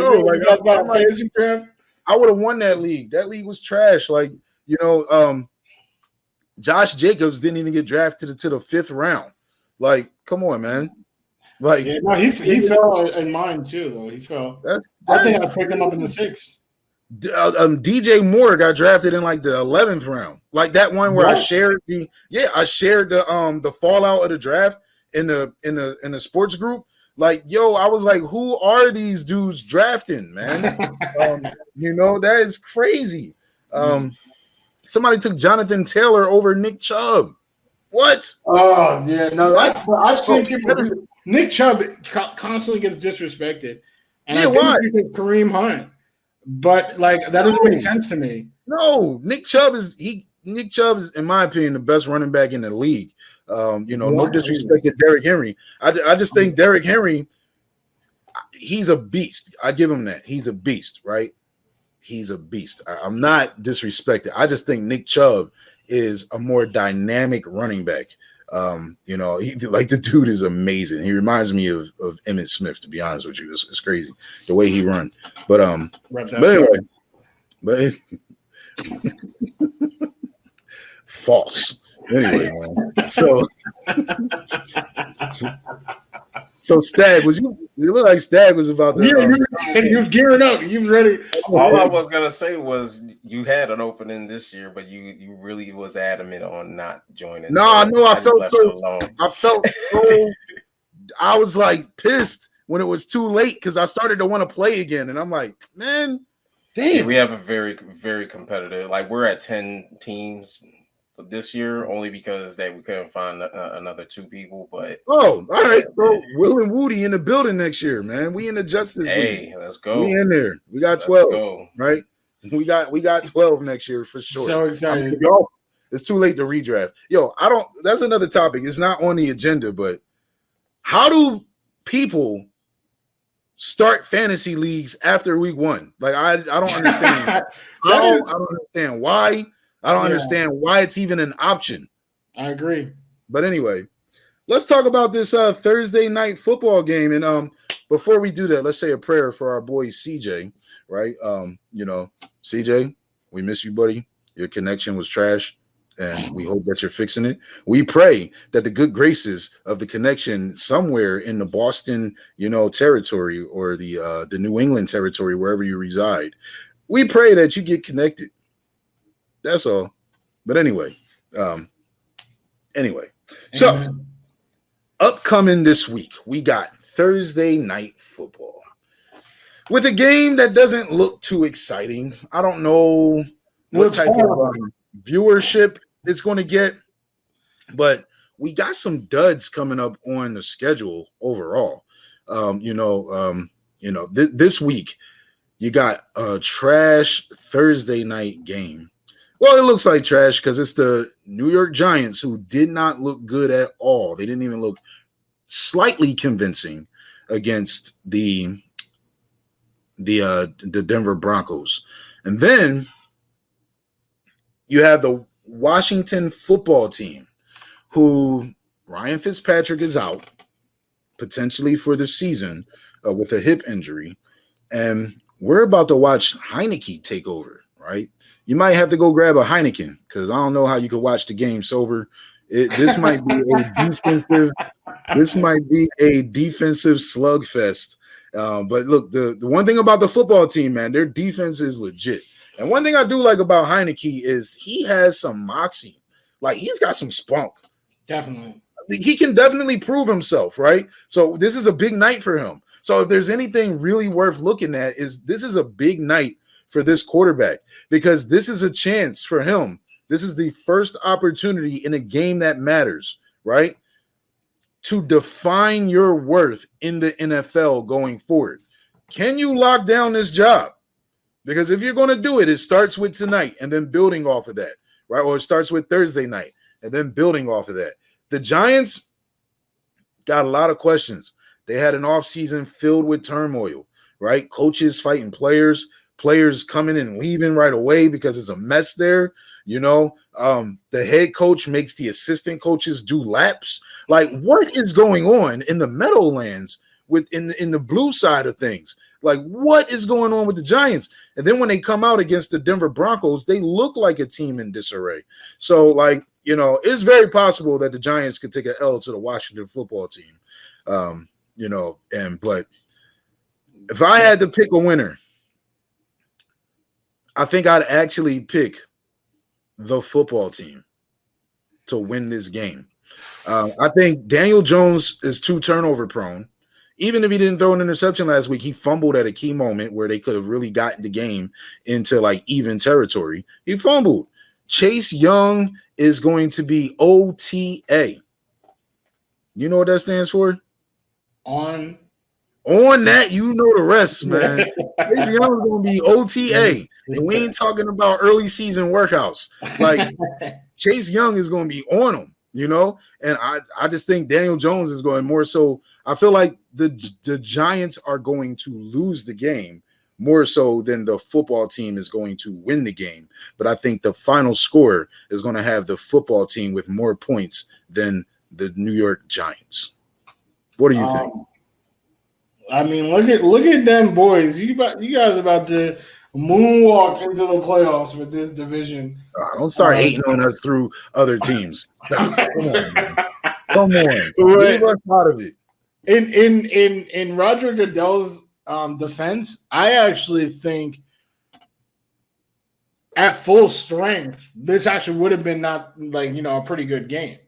fantasy draft. I would have won that league. That league was trash. Like, Josh Jacobs didn't even get drafted to the 5th round. Like, come on, man. Like, he fell in mine too, though. He fell. I think I picked him up in the 6th. DJ Moore got drafted in like the 11th round, like that one where I shared the fallout of the draft in the sports group. Like, yo, I was like, who are these dudes drafting, man? That is crazy. Somebody took Jonathan Taylor over Nick Chubb. What? Oh yeah, no, I've seen people. Nick Chubb constantly gets disrespected, and I think it's Kareem Hunt. But like that doesn't make sense to me. No, Nick Chubb is, in my opinion, the best running back in the league. No disrespect to Derrick Henry. I just think Derrick Henry, he's a beast. I give him that. He's a beast, right? He's a beast. I'm not disrespected. I just think Nick Chubb is a more dynamic running back. The dude is amazing. He reminds me of Emmitt Smith, to be honest with you. It's crazy the way he run. But anyway, false. Anyway, man. So Stag, you look like Stag was about to. You was gearing up. You was ready. All I was gonna say was you had an opening this year, but you really was adamant on not joining. No, I know. I felt so. I was like pissed when it was too late because I started to want to play again, and I'm like, man, Yeah, we have a very, very competitive. Like we're at 10 teams this year, only because that we couldn't find another 2 people. But all right. So Will and Woody in the building next year, man. We in the Justice League. hey, let's go. We in there. We got Let's 12. go. Right? We got 12 next year for sure. So excited. Y'all, it's too late to redraft. Yo, I don't. That's another topic. It's not on the agenda, but how do people start fantasy leagues after week 1? Like I don't understand. I don't understand why. I don't understand why it's even an option. I agree. But anyway, let's talk about this Thursday night football game. And before we do that, let's say a prayer for our boy CJ. Right? CJ, we miss you, buddy. Your connection was trash, and we hope that you're fixing it. We pray that the good graces of the connection somewhere in the Boston, territory or the New England territory, wherever you reside, we pray that you get connected. That's all. But anyway, so upcoming this week, we got Thursday night football with a game that doesn't look too exciting. I don't know what type of viewership it's going to get, but we got some duds coming up on the schedule overall. This week you got a trash Thursday night game. Well, it looks like trash because it's the New York Giants, who did not look good at all. They didn't even look slightly convincing against the Denver Broncos. And then you have the Washington football team, who Ryan Fitzpatrick is out potentially for the season with a hip injury. And we're about to watch Heineke take over, right? You might have to go grab a Heineken because I don't know how you could watch the game sober. This might be a defensive slugfest. But look, the one thing about the football team, man, their defense is legit. And one thing I do like about Heineke is he has some moxie. Like, he's got some spunk. Definitely. He can definitely prove himself, right? So this is a big night for him. So if there's anything really worth looking at, this is a big night for this quarterback, because this is a chance for him. This is the first opportunity in a game that matters, right? To define your worth in the NFL going forward. Can you lock down this job? Because if you're going to do it, it starts with tonight and then building off of that, right? Or it starts with Thursday night and then building off of that. The Giants got a lot of questions. They had an offseason filled with turmoil, right? Coaches fighting players coming and leaving right away because it's a mess there. The head coach makes the assistant coaches do laps. Like, what is going on in the Meadowlands in the blue side of things? Like, what is going on with the Giants? And then when they come out against the Denver Broncos, they look like a team in disarray. So, it's very possible that the Giants could take an L to the Washington football team. But if I had to pick a winner, I think I'd actually pick the football team to win this game. I think Daniel Jones is too turnover prone. Even if he didn't throw an interception last week, he fumbled at a key moment where they could have really gotten the game into even territory. He fumbled. Chase Young is going to be OTA. You know what that stands for? On that, you know the rest, man. Chase Young is going to be OTA. And we ain't talking about early season workouts. Like, Chase Young is going to be on him, And I just think Daniel Jones is going more so. I feel like the Giants are going to lose the game more so than the football team is going to win the game. But I think the final score is going to have the football team with more points than the New York Giants. What do you think? I mean, look at them boys. You guys about to moonwalk into the playoffs with this division. Don't start hating on us through other teams. Come on. Leave us out of it. In Roger Goodell's defense, I actually think at full strength, this actually would have been a pretty good game.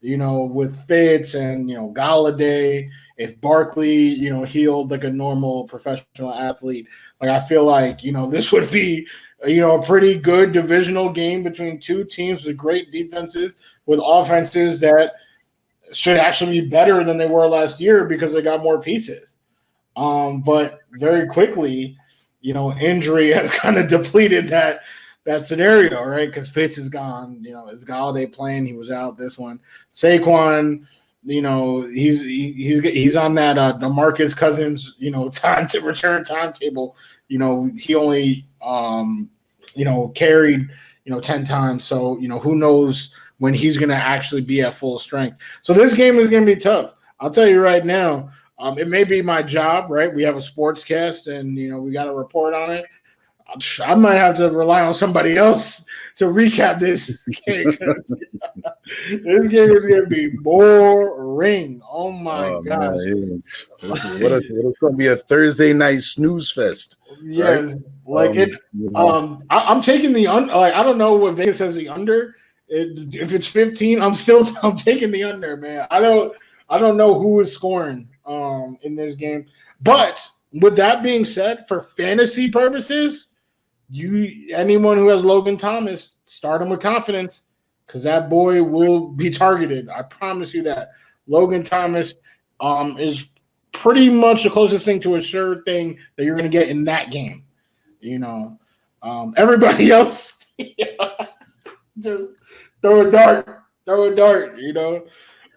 With Fitz and Galladay if Barkley, healed like a normal professional athlete, like I feel like, this would be, a pretty good divisional game between two teams with great defenses, with offenses that should actually be better than they were last year because they got more pieces. But very quickly, injury has kind of depleted that scenario, right? Because Fitz is gone. Is Galladay playing? He was out this one. Saquon, he's on that DeMarcus Cousins, time to return timetable. He only carried 10 times. So who knows when he's going to actually be at full strength. So this game is going to be tough. I'll tell you right now. It may be my job, right? We have a sportscast, and we got to report on it. I might have to rely on somebody else to recap this game. This game is going to be boring. Oh my gosh! It's going to be a Thursday night snooze fest. Yes, right? I'm taking the under. Like, I don't know what Vegas says the under. If it's 15, I'm taking the under, man. I don't know who is scoring in this game. But with that being said, for fantasy purposes, anyone who has Logan Thomas, start him with confidence, because that boy will be targeted. I promise you that. Logan Thomas is pretty much the closest thing to a sure thing that you're going to get in that game. Everybody else, just throw a dart.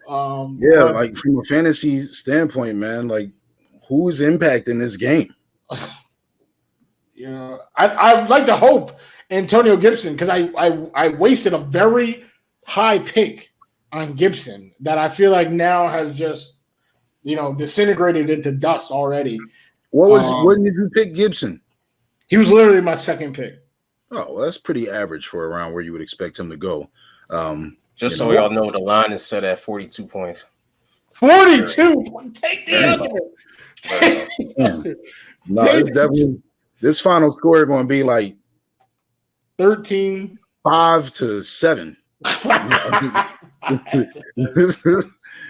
Like from a fantasy standpoint, man, like who's impacting this game? I'd like to hope Antonio Gibson, because I wasted a very high pick on Gibson that I feel like now has just disintegrated into dust already. When did you pick Gibson? He was literally my second pick. Oh, well, that's pretty average for around where you would expect him to go. Just so y'all know, the line is set at 42 points. 42. Take the under. No, it's definitely this final score is going to be like 13, 5-7.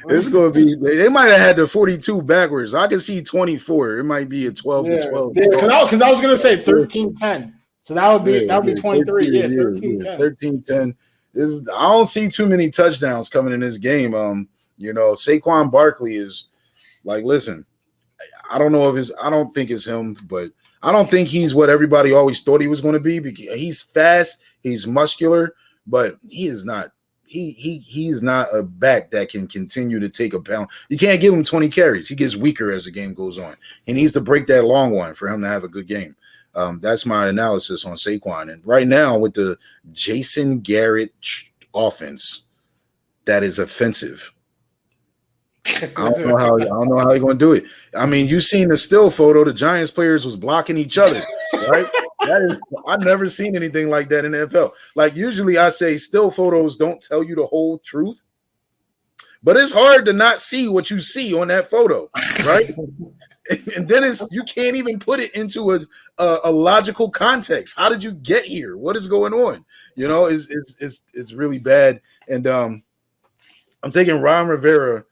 It's going to be. They might have had the 42 backwards. I can see 24. It might be a 12-12. Yeah, because I was going to say 13-10. So that would be 23. 13-10. I don't see too many touchdowns coming in this game. Saquon Barkley is like, listen, I don't think it's him, but I don't think he's what everybody always thought he was going to be. Because he's fast, he's muscular, but he is not. He's not a back that can continue to take a pound. You can't give him 20 carries. He gets weaker as the game goes on. He needs to break that long one for him to have a good game. That's my analysis on Saquon. And right now with the Jason Garrett offense, that is offensive. I don't know how you're going to do it. I mean, you seen the still photo. The Giants players was blocking each other, right? I've never seen anything like that in the NFL. Like usually I say still photos don't tell you the whole truth, but it's hard to not see what you see on that photo, right? And then you can't even put it into a logical context. How did you get here? What is going on? It's really bad. And I'm taking Ron Rivera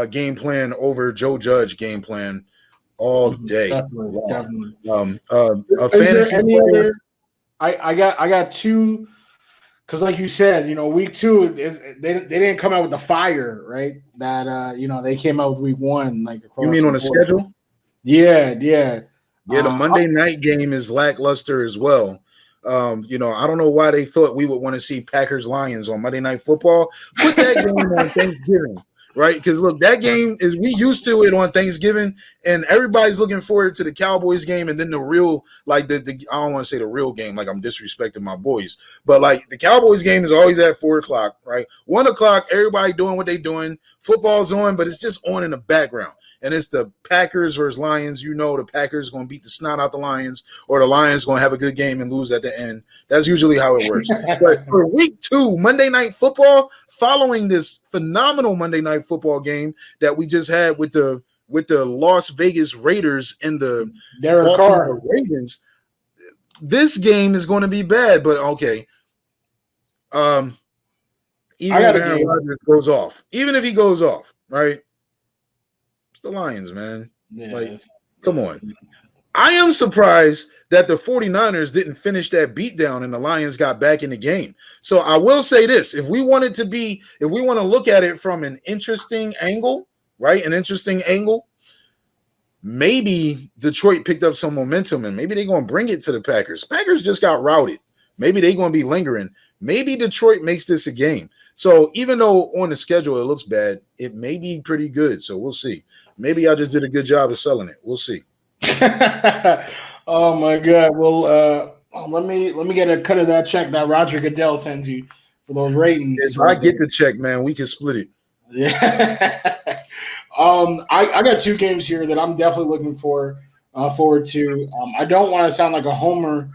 game plan over Joe Judge game plan all day. Definitely. A fantasy player. I got two, because like you said, week 2 they didn't come out with the fire, right? That they came out with week 1. Like you mean on the schedule? Yeah. The Monday night game is lackluster as well. I don't know why they thought we would want to see Packers Lions on Monday Night Football. Put that game on Thanksgiving. Right, because look, that game is we used to it on Thanksgiving, and everybody's looking forward to the Cowboys game, and then the real, like the I don't want to say the real game, like I'm disrespecting my boys, but like the Cowboys game is always at 4:00, right? 1:00, everybody doing what they doing. Football's on, but it's just on in the background, and it's the Packers versus Lions. The Packers going to beat the snot out the Lions, or the Lions going to have a good game and lose at the end. That's usually how it works. But for week 2, Monday Night Football, following this phenomenal Monday Night Football game that we just had with the Las Vegas Raiders and the Baltimore Ravens, this game is going to be bad. But okay, even if Aaron Rodgers goes off, even if he goes off, right? It's the Lions, man. Yeah, Like, come on. I am surprised that the 49ers didn't finish that beatdown and the Lions got back in the game. So I will say this. If we want to look at it from an interesting angle, right? An interesting angle, maybe Detroit picked up some momentum and maybe they're going to bring it to the Packers. Packers just got routed. Maybe they're going to be lingering. Maybe Detroit makes this a game. So even though on the schedule it looks bad, it may be pretty good. So we'll see. Maybe I just did a good job of selling it. We'll see. Oh my God! Well, let me get a cut of that check that Roger Goodell sends you for those ratings. If I get the check, man, we can split it. Yeah. I got two games here that I'm definitely looking forward to. I don't want to sound like a homer,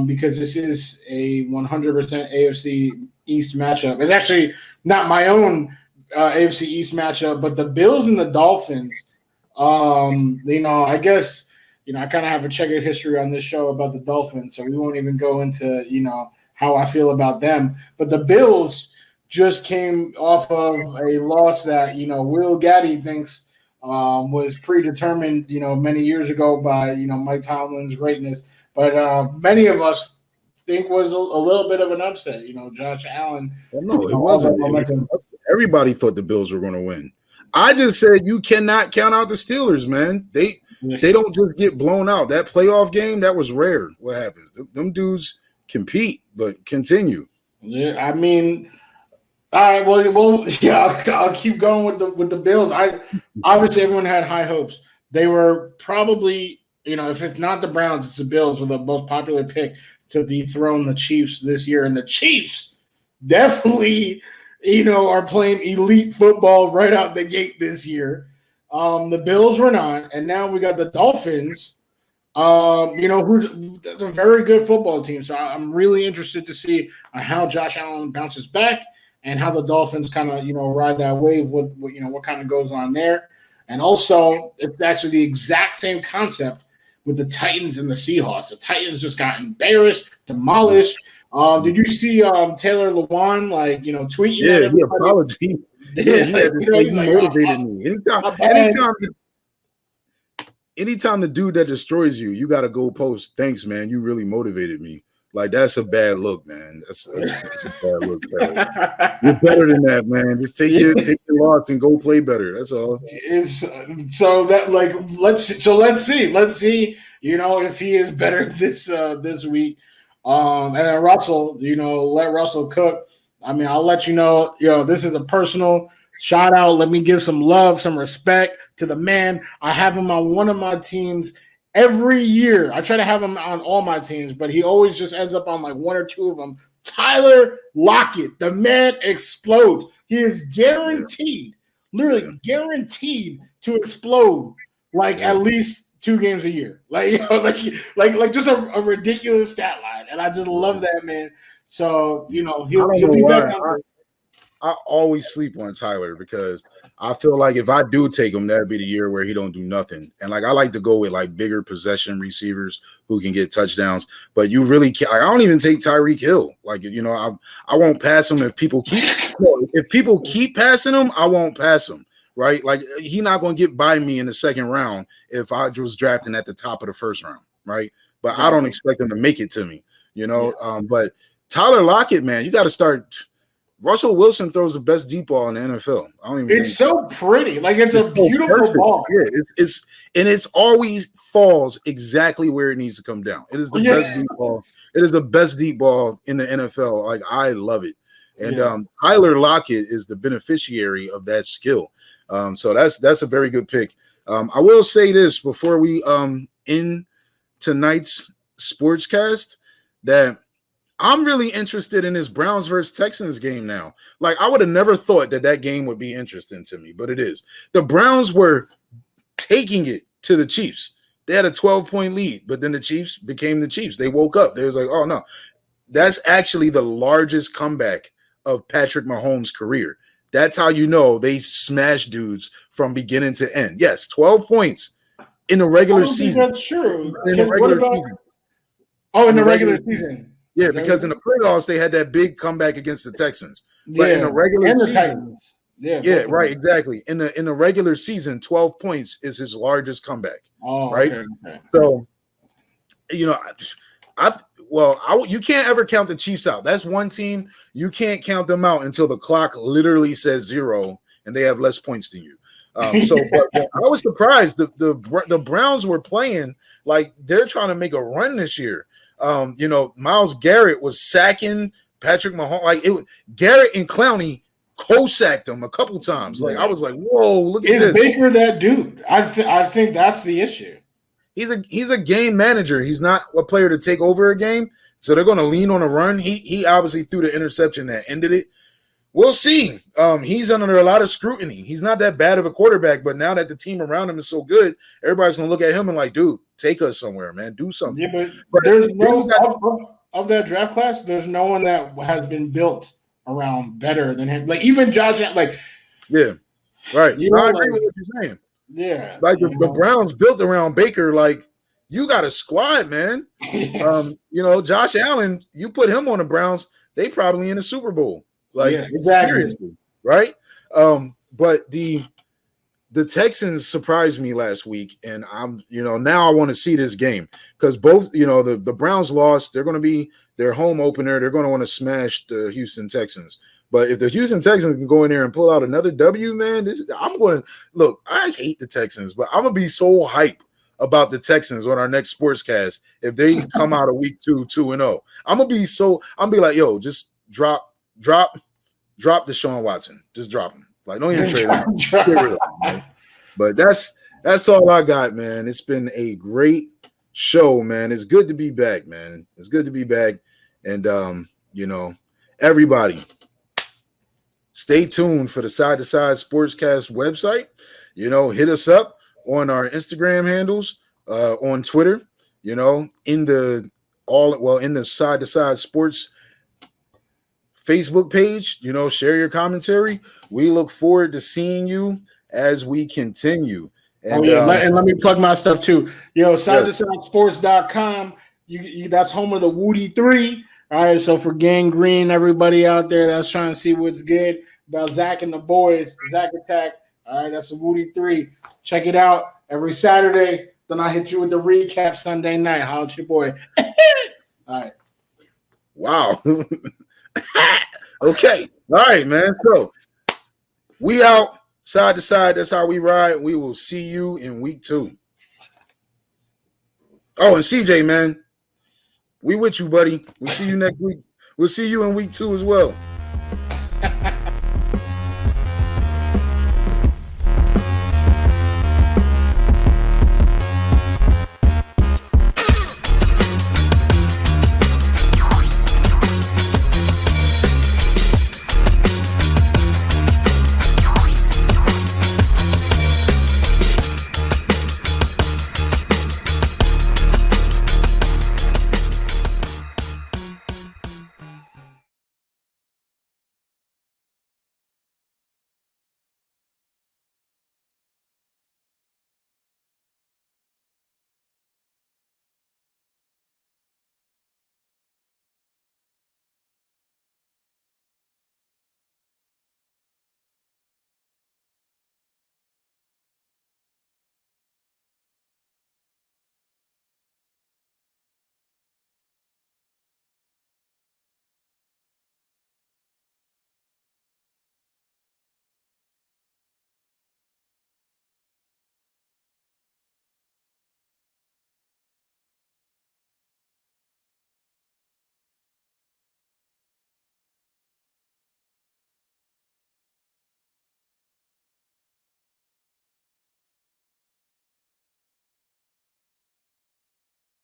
because this is a 100% AFC East matchup. It's actually not my own AFC East matchup, but the Bills and the Dolphins. I guess, I kind of have a checkered history on this show about the Dolphins, so we won't even go into, how I feel about them. But the Bills just came off of a loss that, Will Gaddy thinks was predetermined, many years ago by, Mike Tomlin's greatness. But many of us think was a little bit of an upset. Josh Allen. Well, no, it wasn't. Everybody thought the Bills were going to win. I just said you cannot count out the Steelers, man. They don't just get blown out. That playoff game, that was rare. What happens? Them dudes compete, but continue. Yeah, I mean, all right. Well, yeah. I'll keep going with the Bills. Obviously everyone had high hopes. They were probably, if it's not the Browns, it's the Bills were the most popular pick to dethrone the Chiefs this year, and the Chiefs definitely, are playing elite football right out the gate this year. The Bills were not, and now we got the Dolphins. Who's a very good football team. So I'm really interested to see how Josh Allen bounces back and how the Dolphins kind of, ride that wave. What kind of goes on there, and also it's actually the exact same concept with the Titans and the Seahawks. The Titans just got embarrassed, demolished. Did you see Taylor Lewan tweeting? Yeah, he apologized. Yeah, he motivated me. Anytime the dude that destroys you, you got to go post, thanks, man. You really motivated me. Like, that's a bad look, man. That's a bad look, Taylor. You're better than that, man. Just take your loss and go play better. That's all. Let's see. If he is better this week. And then Russell, let Russell cook. I mean, I'll let you know, this is a personal shout out. Let me give some love, some respect to the man. I have him on one of my teams every year. I try to have him on all my teams, but he always just ends up on like one or two of them. Tyler Lockett, the man explodes. He is guaranteed, literally guaranteed to explode like at least 2 games a year. Like just a ridiculous stat line. And I just love that, man. So, he'll be back on. I always sleep on Tyler because I feel like if I do take him, that'd be the year where he don't do nothing. And I like to go with like bigger possession receivers who can get touchdowns. But you really can't. I don't even take Tyreek Hill. I won't pass him if people keep passing him. I won't pass him. Right? Like he's not going to get by me in the second round if I was drafting at the top of the first round. Right? But I don't expect him to make it to me. But Tyler Lockett, man, you got to start. Russell Wilson throws the best deep ball in the NFL. It's so pretty. Like it's a beautiful ball. Yeah, it's always falls exactly where it needs to come down. It is the best deep ball. It is the best deep ball in the NFL. Like I love it. And Tyler Lockett is the beneficiary of that skill. So that's a very good pick. I will say this before we end tonight's sportscast that I'm really interested in this Browns versus Texans game now. Like, I would have never thought that game would be interesting to me, but it is. The Browns were taking it to the Chiefs. They had a 12-point lead, but then the Chiefs became the Chiefs. They woke up. They was like, oh, no. That's actually the largest comeback of Patrick Mahomes' career. That's how you know they smash dudes from beginning to end. Yes, 12 points in the regular season. That's true. In the regular season. Yeah, because in the playoffs they had that big comeback against the Texans. But in the regular season, Yeah, right, exactly. In the regular season, 12 points is his largest comeback. Oh, right? okay. So, you know, you can't ever count the Chiefs out. That's one team you can't count them out until the clock literally says 0 and they have less points than you. But I was surprised the Browns were playing like they're trying to make a run this year. Myles Garrett was sacking Patrick Mahomes. Like Garrett and Clowney co-sacked him a couple times. Like I was like, whoa, look at this. Is Baker that dude? I think that's the issue. He's a game manager. He's not a player to take over a game. So they're going to lean on a run. He obviously threw the interception that ended it. We'll see. He's under a lot of scrutiny. He's not that bad of a quarterback, but now that the team around him is so good, everybody's going to look at him and like, dude, take us somewhere, man. Do something. Yeah, but there's no of that draft class. There's no one that has been built around better than him. Like even Josh, like yeah, right. I agree like, with what you're saying. Yeah, like the Browns built around Baker. Like you got a squad, man. Josh Allen, you put him on the Browns, they probably in the Super Bowl. Like exactly, seriously, right? But the Texans surprised me last week, and I'm now I want to see this game because both the Browns lost. They're going to be their home opener. They're going to want to smash the Houston Texans. But if the Houston Texans can go in there and pull out another W, man, I'm going to look. I hate the Texans, but I'm gonna be so hype about the Texans on our next sportscast if they come out of week 2-2-0. I'm gonna be like, yo, just drop Deshaun Watson. Just drop him. Like, don't even trade him. Get rid of him, but that's all I got, man. It's been a great show, man. It's good to be back, man. It's good to be back. And everybody, stay tuned for the Side to Side Sportscast website. Hit us up on our Instagram handles, on Twitter, in the Side to Side Sports Facebook page, share your commentary. We look forward to seeing you as we continue. And, and let me plug my stuff too. Side to Side Sports.com. That's home of the Woody 3. All right, so for Gang Green, everybody out there that's trying to see what's good about Zach and the boys, Zach Attack. All right, that's the Woody 3. Check it out every Saturday. Then I hit you with the recap Sunday night. Holla at your boy. All right. Wow. Okay. All right, man. So we out side to side. That's how we ride. We will see you in week 2. Oh, and CJ, man, we with you, buddy. We'll see you next week. We'll see you in week 2 as well.